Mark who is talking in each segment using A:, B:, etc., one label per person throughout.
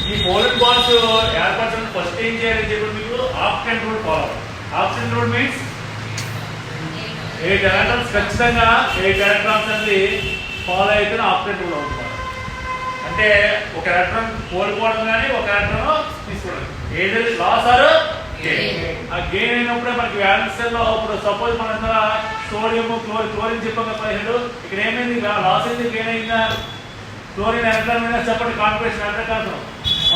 A: ఈ bowling balls ఏర్పరచడం first ఏం చేయాలని చెప్పి మీకు option rule follow. Option rule means 8 electrons ఖచ్చితంగా 8 ఎలక్ట్రాన్స్ అనేది ఫాలో అయితే ఆప్షన్ రూల్ అవుతుంది. అంటే ఒక ఎలక్ట్రాన్ కోల్పోవడం కానీ ఒక ఎలక్ట్రాన్ తీసుకోవడం, ఏదైతే లాస్ ఆర్ గెయిన్. ఆ గెయిన్ అయినప్పుడే మనకి వ్యాలెన్స్ సెల్ లో ఇప్పుడు సపోజ్ మన సోడియం క్లోరిన్ చెప్పాం కదా 17, ఇక్కడ ఏమైంది లాస్ అయింది గెయిన్ అయిందా? క్లోరిన్ ఎలక్ట్రాన్ మీద చెప్పండి configuration electron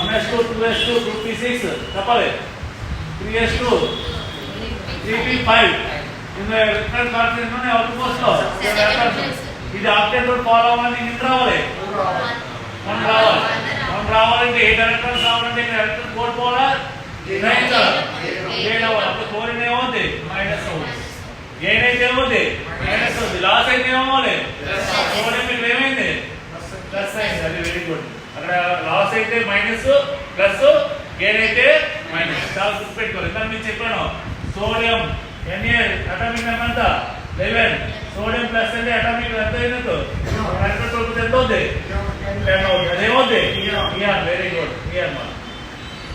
A: 1s2 2s2 2p6 చెప్పాలి, 3s2 3p5 ఇందులో ఎలక్ట్రాన్ కాన్ఫిగరేషన్ ఉన్నాయి అవుట్పుట్ లో. ఇది ఆప్షన్ రూల్ ఫాలో అవ్వాలని ఎన్ని రావాలి? 1 రావాలి. 1 రావాలంటే 8 ఎలక్ట్రాన్స్ రావాలంటే ఎలక్ట్రాన్ కోల్పోవాలా? గెయిన్ అవ్వాలి. అప్పుడు క్లోరిన్ ఏమవుతుంది? మైనస్ అవుతుంది. గెయిన్ అయితే ఏమవుతుంది? మైనస్ అవుతుంది. లాస్ అయితే ఏమవ్వాలి? సోడియం ఇక్కడ ఏమైంది? ప్లస్ అయింది. అది వెరీ గుడ్. అక్కడ లాస్ అయితే మైనస్, ప్లస్, గెయిన్ అయితే మైనస్. చాలా గుర్తుపెట్టుకోవాలి. ఇంకా మీకు చెప్పాను సోడియం Na అటామిక్ నెంబర్ ఎంత? 11. సోడియం ప్లస్ అంటే అటామిక్ ఎంత అయినట్టు? ఎంత అవుతుంది? 10 అవుతుంది. అదేమవుతుంది? Very good.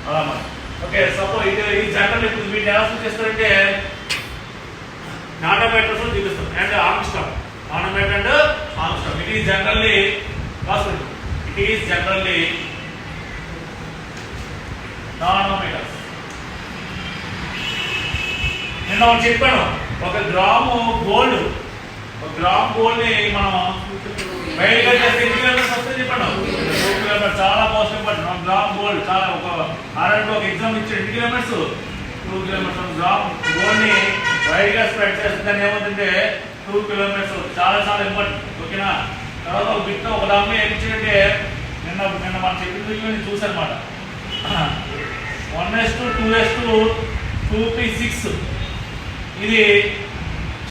A: అలా మన ఓకే. సపోజ్ ఇది ఈ జనరల్ ఇప్పుడు వీటిని ఎలా సూచిస్తారంటే నానోమీటర్స్ చూపిస్తాం and angstrom. Nanometre and angstrom. It is generally రాసుకోండి. It is generally nanometres. నేను ఒకటి చెప్పాను, 1 గ్రాము గోల్డ్, 1 గ్రామ్ గోల్డ్ ని మనం బయటగా చేస్తే ఎన్ని కిలోమీటర్స్ వస్తుంది చెప్పాను? 2 కిలోమీటర్స్. చాలా మోస్ట్ ఇంపార్టెంట్. 1 గ్రామ్ గోల్డ్ చాలా ఒక ఆర్ఎండ్ ఒక ఎగ్జామ్ ఇచ్చి 2 కిలోమీటర్స్ 2 కిలోమీటర్స్. 1 గ్రామ్ గోల్డ్ ని బయటగా స్ప్రెడ్ చేస్తుందని ఏమవుతుందంటే 2 కిలోమీటర్స్. చాలా చాలా ఇంపార్టెంట్. ఓకేనా? తర్వాత ఒక బిట్ ఒక దాంట్లో ఏమిచ్చిందంటే నిన్న మనం చెప్పిన చూసానమాట 1s2 2s2 2p6 ఇది